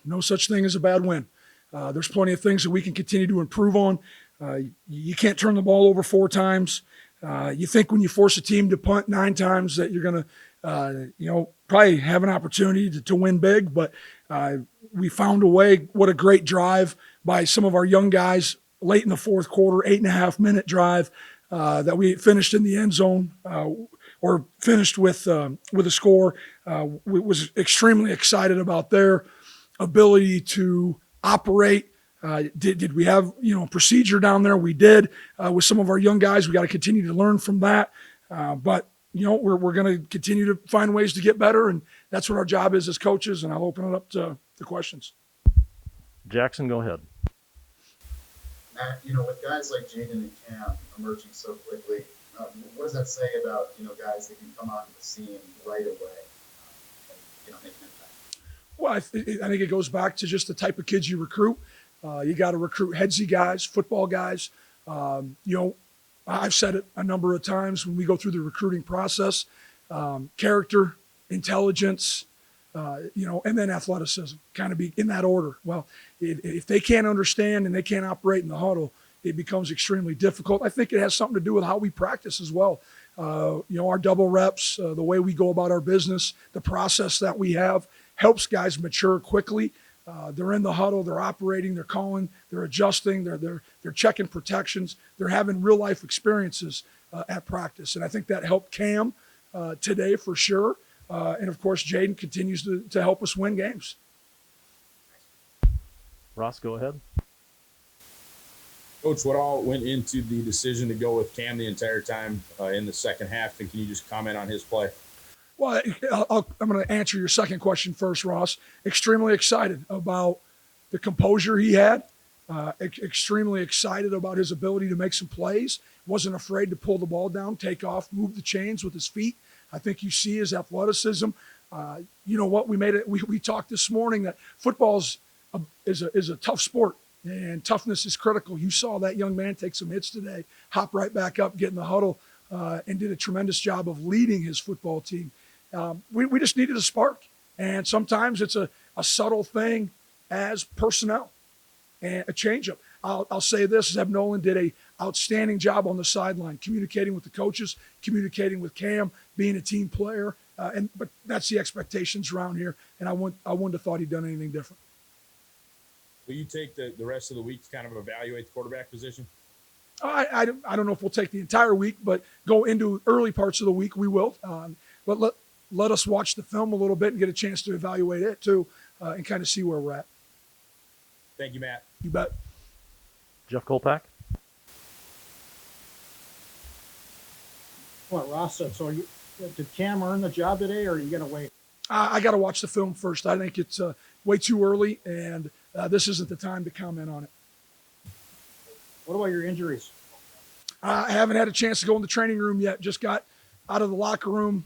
No such thing as a bad win. There's plenty of things that we can continue to improve on. You can't turn the ball over 4 times. You think when you force a team to punt 9 times that you're going to, probably have an opportunity to win big. But we found a way. What a great drive by some of our young guys late in the fourth quarter, 8.5-minute drive that we finished in the end zone or finished with a score. We was extremely excited about their ability to operate. Did we have procedure down there? We did with some of our young guys. We got to continue to learn from that. But we're going to continue to find ways to get better, and that's what our job is as coaches. And I'll open it up to the questions. Jackson, go ahead. Matt, with guys like Jaden and Cam emerging so quickly, what does that say about guys that can come onto the scene right away and make an impact? Well, I think it goes back to just the type of kids you recruit. You got to recruit headsy guys, football guys. I've said it a number of times when we go through the recruiting process, character, intelligence, and then athleticism, kind of be in that order. Well, if they can't understand and they can't operate in the huddle, it becomes extremely difficult. I think it has something to do with how we practice as well. Our double reps, the way we go about our business, the process that we have helps guys mature quickly. They're in the huddle, they're operating, they're calling, they're adjusting, they're checking protections, they're having real life experiences at practice. And I think that helped Cam today for sure. And of course, Jayden continues to help us win games. Ross, go ahead. Coach, what all went into the decision to go with Cam the entire time in the second half? And can you just comment on his play? Well, I'm going to answer your second question first, Ross. Extremely excited about the composure he had. Extremely excited about his ability to make some plays. Wasn't afraid to pull the ball down, take off, move the chains with his feet. I think you see his athleticism. You know what? We talked this morning that football is a tough sport, and toughness is critical. You saw that young man take some hits today, hop right back up, get in the huddle, and did a tremendous job of leading his football team. We just needed a spark, and sometimes it's a subtle thing as personnel and a changeup. I'll say this: Zeb Nolan did a outstanding job on the sideline, communicating with the coaches, communicating with Cam, being a team player. But that's the expectations around here, and I wouldn't have thought he'd done anything different. Will you take the rest of the week to kind of evaluate the quarterback position? I don't know if we'll take the entire week, but go into early parts of the week, we will. But let us watch the film a little bit and get a chance to evaluate it too, and kind of see where we're at. Thank you, Matt. You bet. Jeff Kolpak. What, Ross said, so did Cam earn the job today, or are you going to wait? I got to watch the film first. I think it's way too early, and this isn't the time to comment on it. What about your injuries? I haven't had a chance to go in the training room yet. Just got out of the locker room,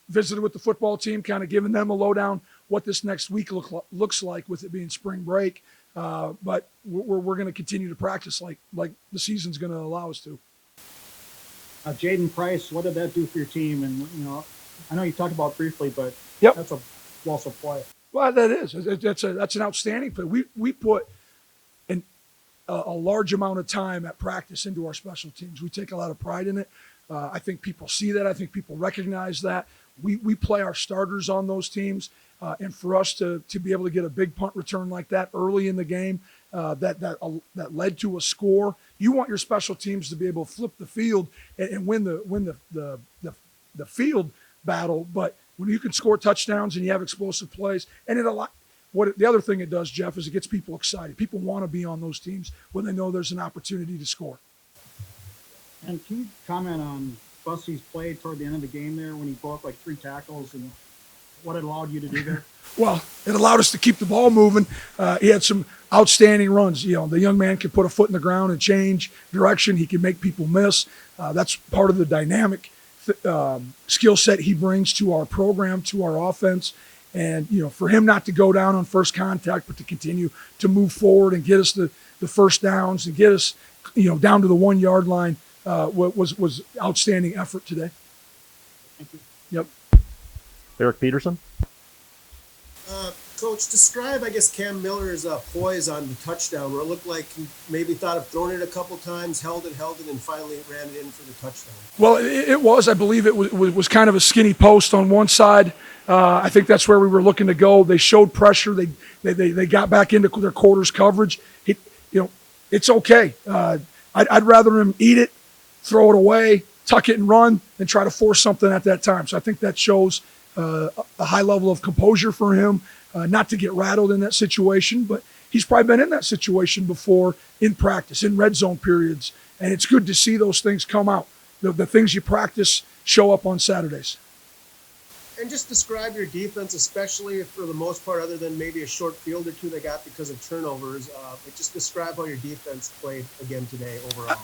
visited with the football team, kind of giving them a lowdown what this next week looks like with it being spring break. But we're going to continue to practice like the season's going to allow us to. Jayden Price, what did that do for your team? And I know you talked about it briefly, but Yep. That's a loss of play. Well, that is. That's an outstanding play. We put a large amount of time at practice into our special teams. We take a lot of pride in it. I think people see that. I think people recognize that. We play our starters on those teams, and for us to be able to get a big punt return like that early in the game that led to a score. You want your special teams to be able to flip the field and win the field battle, but when you can score touchdowns and you have explosive plays, and the other thing it does, Jeff, is it gets people excited. People want to be on those teams when they know there's an opportunity to score. And can you comment on Bussey's play toward the end of the game there when he broke like 3 tackles and what it allowed you to do there? Well, it allowed us to keep the ball moving. He had some outstanding runs. The young man can put a foot in the ground and change direction. He can make people miss. That's part of the dynamic skill set he brings to our program, to our offense. And, for him not to go down on first contact, but to continue to move forward and get us the first downs and get us, down to the 1 yard line was outstanding effort today. Thank you. Yep. Eric Peterson. Coach, describe, I guess, Cam Miller's poise on the touchdown, where it looked like he maybe thought of throwing it a couple times, held it, and finally ran it in for the touchdown. Well, it was. I believe it was kind of a skinny post on one side. I think that's where we were looking to go. They showed pressure. They got back into their quarters coverage. It's okay. I'd rather him eat it, throw it away, tuck it and run, than try to force something at that time. So I think that shows a high level of composure for him, not to get rattled in that situation. But he's probably been in that situation before in practice, in red zone periods, and it's good to see those things come out. The things you practice show up on Saturdays. And just describe your defense, especially for the most part, other than maybe a short field or two they got because of turnovers. But just describe how your defense played again today overall.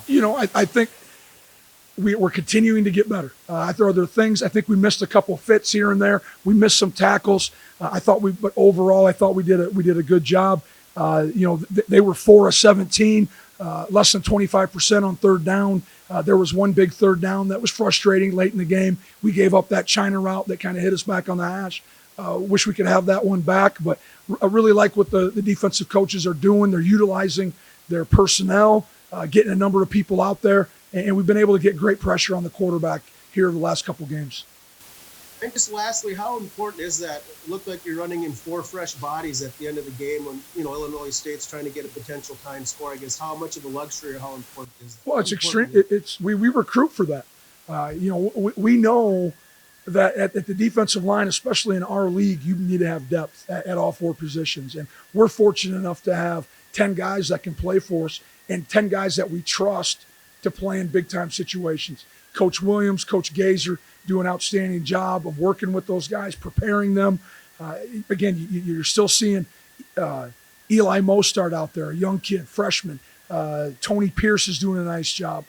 I think we're continuing to get better. There are things. I think we missed a couple fits here and there. We missed some tackles. But overall, I thought we did a good job. They were 4 of 17, less than 25% on third down. There was one big third down that was frustrating late in the game. We gave up that China route that kind of hit us back on the hash. Wish we could have that one back, but I really like what the defensive coaches are doing. They're utilizing their personnel, getting a number of people out there, and we've been able to get great pressure on the quarterback here the last couple games. And just lastly, how important is that? It looked like you're running in 4 fresh bodies at the end of the game when, Illinois State's trying to get a potential tying score. I guess how much of a luxury or how important is that? Well, it's extreme. We recruit for that. We know that at the defensive line, especially in our league, you need to have depth at all 4 positions. And we're fortunate enough to have 10 guys that can play for us and 10 guys that we trust to play in big-time situations. Coach Williams, Coach Kaser do an outstanding job of working with those guys, preparing them. Again, you're still seeing Eli Mostart out there, a young kid, freshman. Tony Pierce is doing a nice job.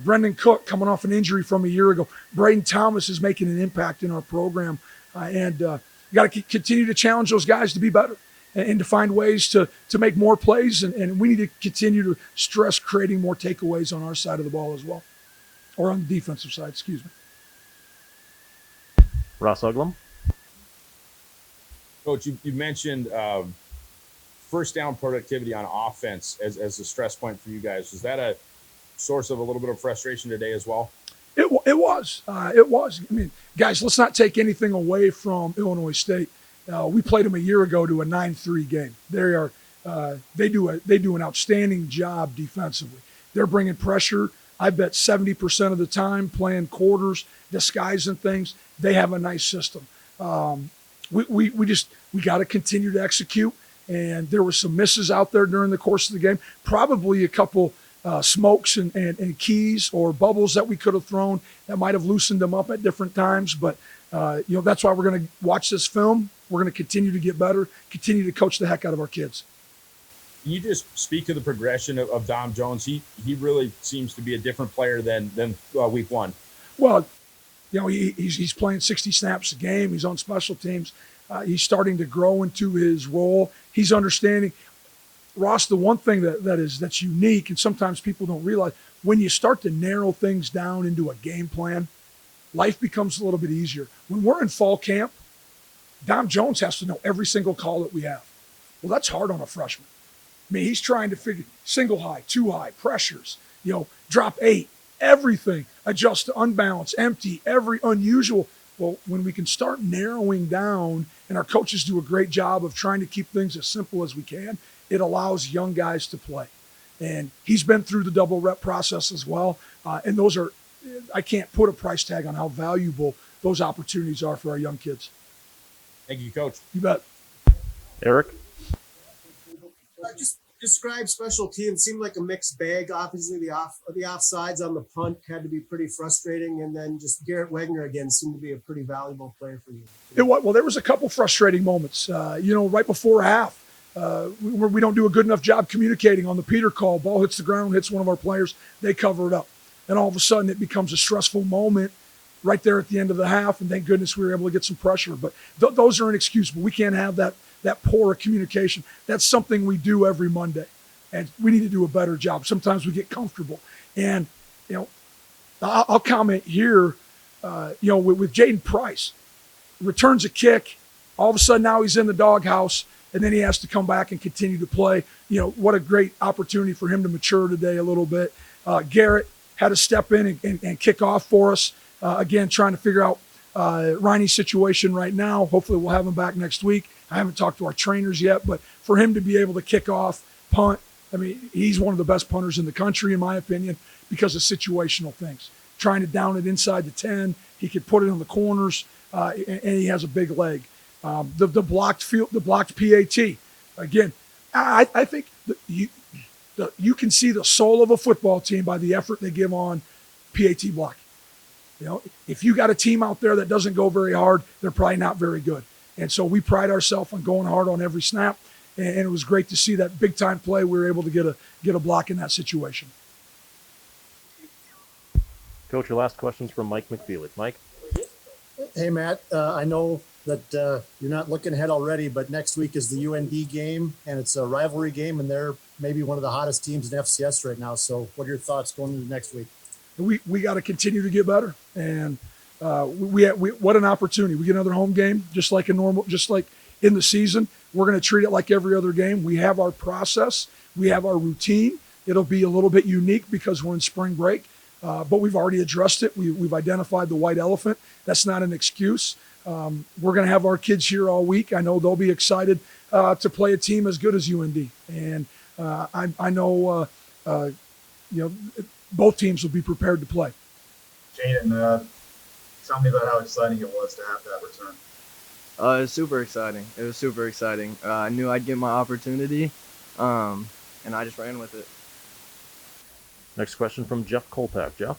Brendan Cook coming off an injury from a year ago. Braden Thomas is making an impact in our program. And you got to continue to challenge those guys to be better and to find ways to make more plays. And we need to continue to stress creating more takeaways on our side of the ball as well, or on the defensive side, excuse me. Ross Uglum. Coach, you mentioned first down productivity on offense as a stress point for you guys. Was that a source of a little bit of frustration today as well? It was. It was. I mean, guys, let's not take anything away from Illinois State. We played them a year ago to a 9-3 game. They do an outstanding job defensively. They're bringing pressure. I bet 70% of the time playing quarters, disguising things. They have a nice system. We got to continue to execute. And there were some misses out there during the course of the game. Probably a couple smokes and keys or bubbles that we could have thrown that might have loosened them up at different times. But that's why we're going to watch this film. We're going to continue to get better, continue to coach the heck out of our kids. Can you just speak to the progression of Dom Jones? He really seems to be a different player than week one. Well, he's playing 60 snaps a game. He's on special teams. He's starting to grow into his role. He's understanding. Ross, the one thing that's unique, and sometimes people don't realize, when you start to narrow things down into a game plan, life becomes a little bit easier. When we're in fall camp, Dom Jones has to know every single call that we have. Well, that's hard on a freshman. I mean, he's trying to figure single high, 2 high, pressures, drop 8, everything, adjust to unbalanced, empty, every unusual. Well, when we can start narrowing down, and our coaches do a great job of trying to keep things as simple as we can, it allows young guys to play. And he's been through the double rep process as well. And those are, I can't put a price tag on how valuable those opportunities are for our young kids. Thank you, Coach. You bet. Eric. Just describe special teams. Seemed like a mixed bag. Obviously, the offsides on the punt had to be pretty frustrating, and then just Garrett Wagner again seemed to be a pretty valuable player for you. Well, there was a couple frustrating moments. Right before half, we don't do a good enough job communicating on the Peter call. Ball hits the ground, hits one of our players. They cover it up, and all of a sudden it becomes a stressful moment right there at the end of the half. And thank goodness we were able to get some pressure. But those are inexcusable. We can't have that poor communication. That's something we do every Monday, and we need to do a better job. Sometimes we get comfortable, and I'll comment here. With Jayden Price, returns a kick, all of a sudden now he's in the doghouse, and then he has to come back and continue to play. What a great opportunity for him to mature today a little bit. Garrett had to step in and kick off for us. Again, trying to figure out Riney's situation right now. Hopefully we'll have him back next week. I haven't talked to our trainers yet, but for him to be able to kick off, punt, I mean, he's one of the best punters in the country, in my opinion, because of situational things. Trying to down it inside the 10, he could put it on the corners, and he has a big leg. The blocked PAT. Again, I think you can see the soul of a football team by the effort they give on PAT block. If you got a team out there that doesn't go very hard, they're probably not very good. And so we pride ourselves on going hard on every snap. And it was great to see that big time play. We were able to get a block in that situation. Coach, your last question's from Mike McFeely. Mike? Hey, Matt, I know that you're not looking ahead already, but next week is the UND game, and it's a rivalry game, and they're maybe one of the hottest teams in FCS right now. So what are your thoughts going into next week? We got to continue to get better. And what an opportunity. We get another home game, just like in the season. We're going to treat it like every other game. We have our process. We have our routine. It'll be a little bit unique because we're in spring break, but we've already addressed it. We've identified the white elephant. That's not an excuse. We're going to have our kids here all week. I know they'll be excited to play a team as good as UND. And I know, both teams will be prepared to play. Jayden, tell me about how exciting it was to have that return. It was super exciting. I knew I'd get my opportunity, and I just ran with it. Next question from Jeff Kolpak. Jeff?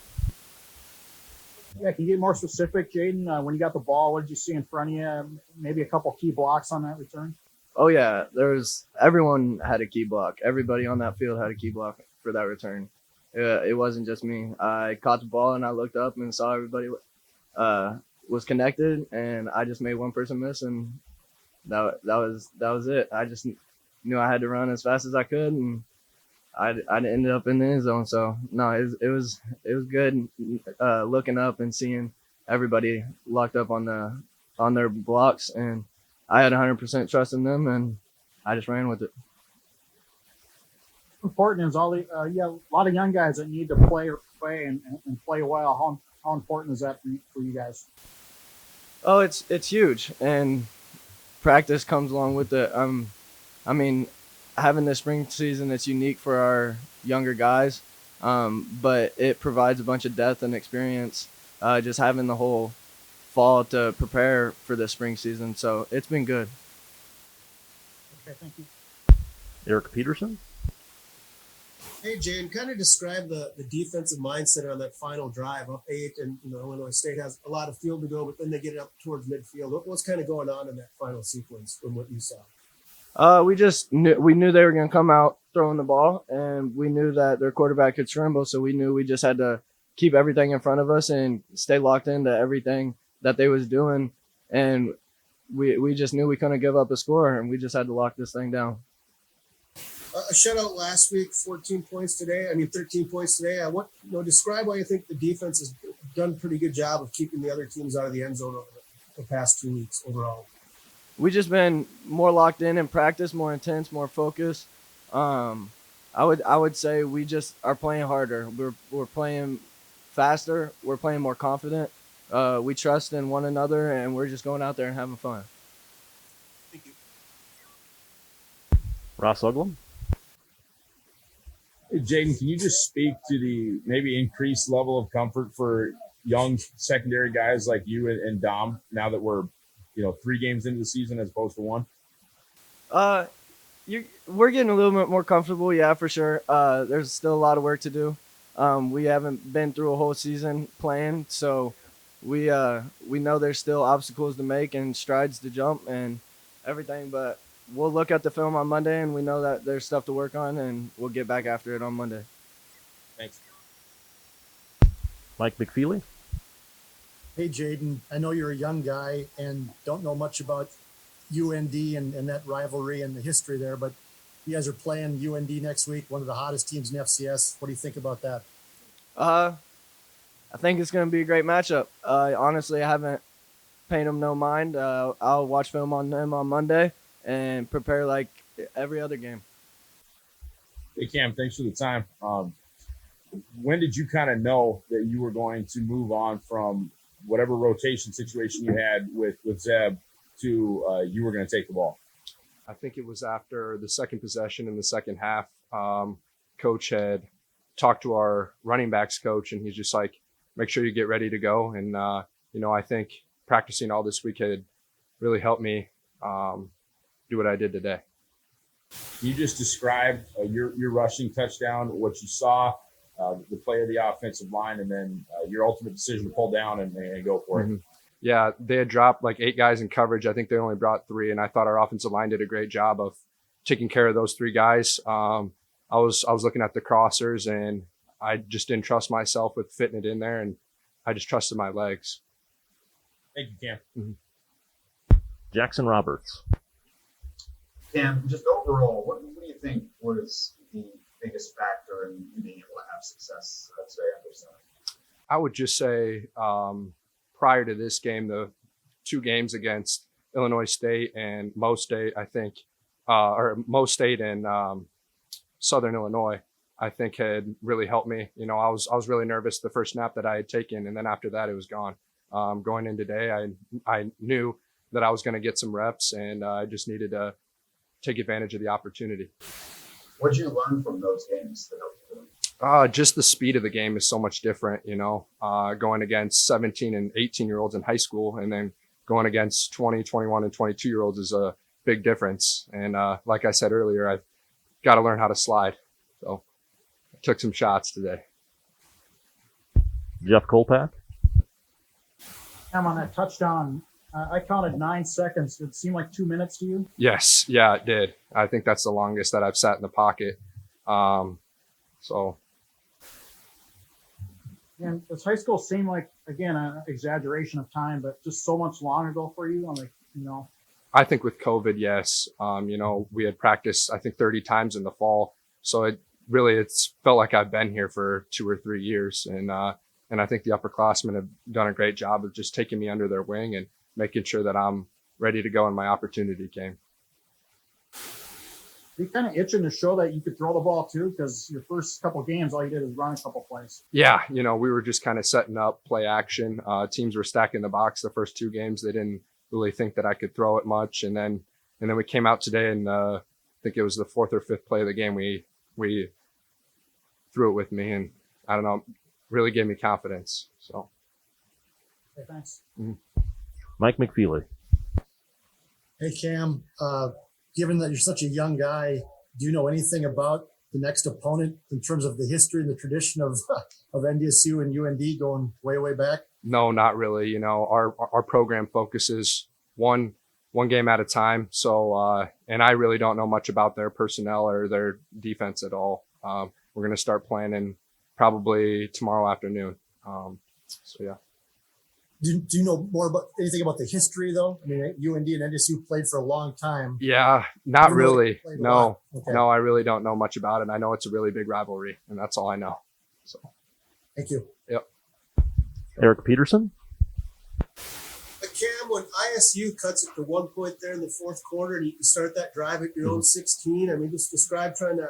Yeah, can you get more specific, Jayden? When you got the ball, what did you see in front of you? Maybe a couple key blocks on that return? Oh, yeah. Everyone had a key block. Everybody on that field had a key block for that return. It wasn't just me. I caught the ball, and I looked up and saw everybody was connected, and I just made one person miss, and that was it. I just knew I had to run as fast as I could, and I ended up in the end zone. So no, it was good looking up and seeing everybody locked up on their blocks, and I had 100% trust in them, and I just ran with it. Important is a lot of young guys that need to play and play well. How important is that for you guys? Oh, it's huge, and practice comes along with it. I mean, having this spring season, it's unique for our younger guys, but it provides a bunch of depth and experience. Just having the whole fall to prepare for the spring season, so it's been good. Okay, thank you. Eric Peterson? Hey, Jayden, kind of describe the defensive mindset on that final drive, up 8, and Illinois State has a lot of field to go, but then they get it up towards midfield. What's kind of going on in that final sequence from what you saw? We knew they were going to come out throwing the ball, and we knew that their quarterback could scramble, so we knew we just had to keep everything in front of us and stay locked into everything that they was doing, and we just knew we couldn't give up a score, and we just had to lock this thing down. A shutout last week, 13 points today. Describe why you think the defense has done a pretty good job of keeping the other teams out of the end zone over the past 2 weeks overall. We just been more locked in practice, more intense, more focused. I would say we just are playing harder. We're playing faster. We're playing more confident. We trust in one another, and we're just going out there and having fun. Thank you. Ross Uglum? Hey, Jayden, can you just speak to the maybe increased level of comfort for young secondary guys like you and Dom now that we're 3 games into the season as opposed to 1? We're getting a little bit more comfortable, yeah, for sure. There's still a lot of work to do. We haven't been through a whole season playing, so we know there's still obstacles to make and strides to jump and everything, but we'll look at the film on Monday, and we know that there's stuff to work on, and we'll get back after it on Monday. Thanks. Mike McFeely? Hey, Jayden, I know you're a young guy and don't know much about UND and that rivalry and the history there, but you guys are playing UND next week, one of the hottest teams in FCS. What do you think about that? I think it's going to be a great matchup. Honestly, I paying him no mind. I'll watch film on him on Monday and prepare like every other game. Hey, Cam, thanks for the time. When did you kind of know that you were going to move on from whatever rotation situation you had with Zeb to you were going to take the ball? I think it was after the second possession in the second half. Coach had talked to our running backs coach, and he's just like, make sure you get ready to go. And, I think practicing all this week had really helped me do what I did today. Can you just describe your rushing touchdown, what you saw, the play of the offensive line, and then your ultimate decision to pull down and go for it? Yeah, they had dropped like 8 guys in coverage. I think they only brought 3, and I thought our offensive line did a great job of taking care of those 3 guys. I was looking at the crossers, and I just didn't trust myself with fitting it in there, and I just trusted my legs. Thank you, Cam. Jackson Roberts. Cam, just overall, what do you think was the biggest factor in being able to have success today under center? I would just say prior to this game, the 2 games against Illinois State and Mo State, I think, or Mo State and Southern Illinois, I think had really helped me. I was really nervous the first snap that I had taken, and then after that, it was gone. Going in today, I knew that I was going to get some reps, and I just needed to take advantage of the opportunity. What did you learn from those games that helped you? Just the speed of the game is so much different, going against 17 and 18-year-olds in high school, and then going against 20, 21, and 22-year-olds is a big difference. And like I said earlier, I've got to learn how to slide. So I took some shots today. Jeff Kolpak. I'm on that touchdown. I counted 9 seconds. Did it seem like 2 minutes to you? Yes. Yeah, it did. I think that's the longest that I've sat in the pocket. So. And does high school seem like, again, an exaggeration of time, but just so much long ago for you? I think with COVID, yes. We had practiced, I think 30 times in the fall. So it's felt like I've been here for 2 or 3 years. And I think the upperclassmen have done a great job of just taking me under their wing and making sure that I'm ready to go when my opportunity came. Are you kind of itching to show that you could throw the ball too? Because your first couple games, all you did is run a couple plays. Yeah, we were just kind of setting up play action. Teams were stacking the box the first 2 games. They didn't really think that I could throw it much. And then we came out today, and I think it was the 4th or 5th play of the game. We threw it with me, and I don't know, really gave me confidence. So. Okay, thanks. Mike McFeely. Hey, Cam, given that you're such a young guy, do you know anything about the next opponent in terms of the history and the tradition of NDSU and UND going way, way back? No, not really. Our program focuses one game at a time. So, and I really don't know much about their personnel or their defense at all. We're going to start planning probably tomorrow afternoon. So, yeah. Do you know more about anything about the history, though? I mean, UND and NDSU played for a long time. Yeah, not really. No, Okay. no, I really don't know much about it. I know it's a really big rivalry, and that's all I know. So, Thank you. yep. Eric Peterson. Cam, when ISU cuts it to 1 point there in the 4th quarter, and you can start that drive at your own 16, I mean, just describe trying to,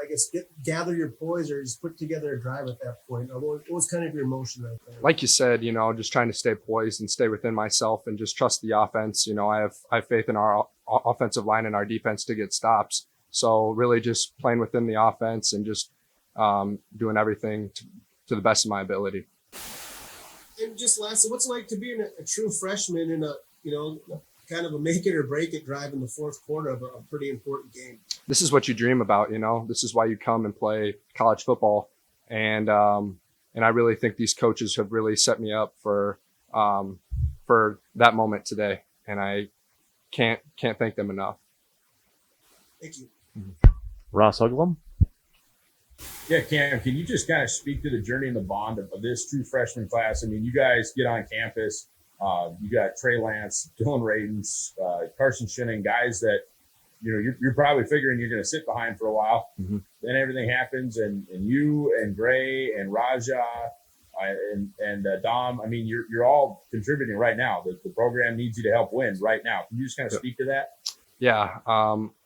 gather your poise or just put together a drive at that point. What was kind of your emotion right there? Like you said, just trying to stay poised and stay within myself and just trust the offense. I have faith in our offensive line and our defense to get stops. So really just playing within the offense and just doing everything to the best of my ability. And just lastly, what's it like to be a true freshman in a kind of a make it or break it drive in the 4th quarter of a pretty important game? This is what you dream about, This is why you come and play college football. And I really think these coaches have really set me up for that moment today. And I can't thank them enough. Thank you. Ross Uglum. Yeah, Cam, can you just kind of speak to the journey and the bond of this true freshman class? I mean, you guys get on campus. You got Trey Lance, Dylan Radens, Carson Shinning, guys that, you're probably figuring you're going to sit behind for a while. Mm-hmm. Then everything happens, and you and Gray and Raja, And Dom, I mean, you're all contributing right now. The program needs you to help win right now. Can you just kind of speak to that? Yeah.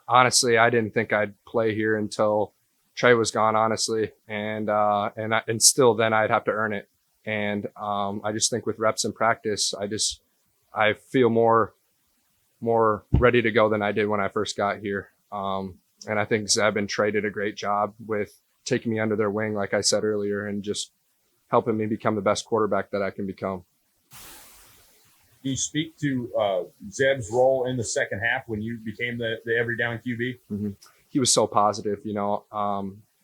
Honestly, I didn't think I'd play here until Trey was gone, honestly. And still then I'd have to earn it. And I just think with reps and practice, I feel more ready to go than I did when I first got here. And I think Zeb and Trey did a great job with taking me under their wing, like I said earlier, and just helping me become the best quarterback that I can become. Can you speak to Zeb's role in the second half when you became the every down QB? Mm-hmm. He was so positive,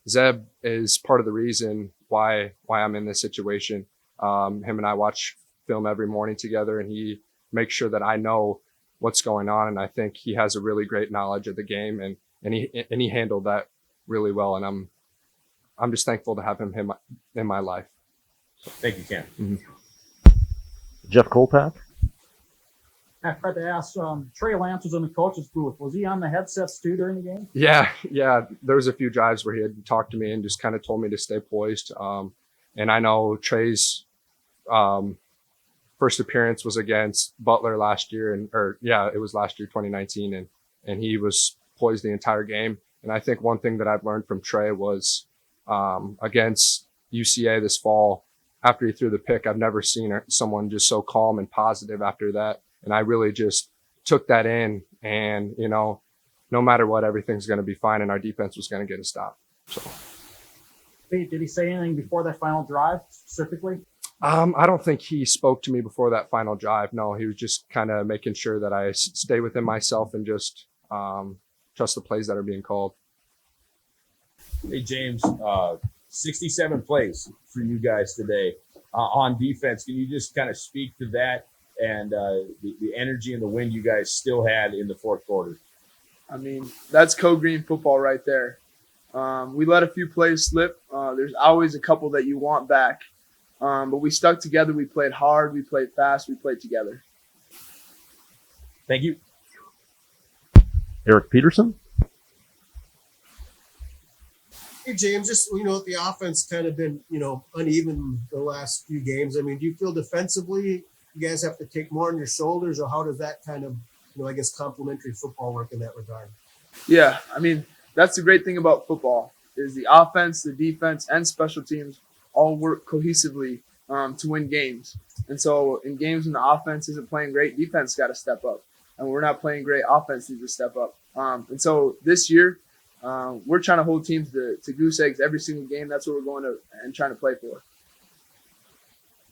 Zeb is part of the reason why I'm in this situation. Him and I watch film every morning together, and he makes sure that I know what's going on. And I think he has a really great knowledge of the game, and he handled that really well. And I'm just thankful to have him in my life. Thank you, Cam. Mm-hmm. Jeff Kolpak. I tried to ask, Trey Lance was in the coach's booth. Was he on the headsets too during the game? Yeah. There was a few drives where he had talked to me and just kind of told me to stay poised. And I know Trey's first appearance was against Butler last year, it was last year, 2019, and he was poised the entire game. And I think one thing that I've learned from Trey was against UCA this fall, after he threw the pick, I've never seen someone just so calm and positive after that. And I really just took that in, and, no matter what, everything's going to be fine, and our defense was going to get a stop. So, Did he say anything before that final drive specifically? I don't think he spoke to me before that final drive. No, he was just kind of making sure that I stay within myself and just trust the plays that are being called. Hey, James, 67 plays for you guys today on defense. Can you just kind of speak to that and the energy and the wind you guys still had in the fourth quarter? I mean, that's co-green football right there. We let a few plays slip. There's always a couple that you want back. But we stuck together. We played hard. We played fast. We played together. Thank you. Eric Peterson. Hey, James, just, the offense kind of been, uneven the last few games. I mean, do you feel defensively you guys have to take more on your shoulders, or how does that kind of, complementary football work in that regard? Yeah, I mean, that's the great thing about football is the offense, the defense, and special teams all work cohesively to win games. And so in games when the offense isn't playing great, defense got to step up. And we're not playing great, offense needs to step up. And so this year, we're trying to hold teams to goose eggs every single game. That's what we're going to and trying to play for.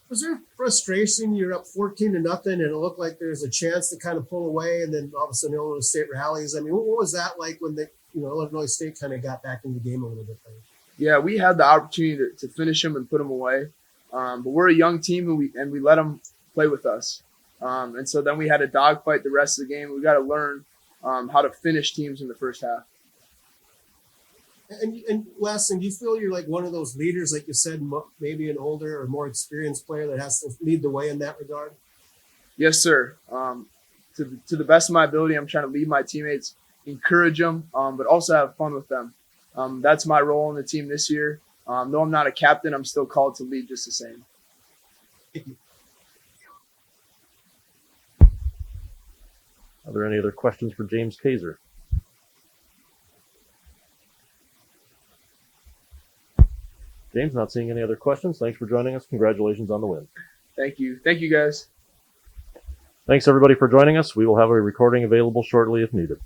Was there frustration? You're up 14-0, and it looked like there's a chance to kind of pull away, and then all of a sudden Illinois State rallies. I mean, what was that like when Illinois State kind of got back in the game a little bit later? Yeah, we had the opportunity to finish them and put them away, but we're a young team, and we let them play with us. And so then we had a dogfight the rest of the game. We got to learn how to finish teams in the first half. And last thing, do you feel you're like one of those leaders, like you said, maybe an older or more experienced player that has to lead the way in that regard? Yes, sir. To the best of my ability, I'm trying to lead my teammates, encourage them, but also have fun with them. That's my role on the team this year. Though I'm not a captain, I'm still called to lead just the same. Are there any other questions for James Kaser? James, not seeing any other questions. Thanks for joining us. Congratulations on the win. Thank you. Thank you, guys. Thanks, everybody, for joining us. We will have a recording available shortly if needed.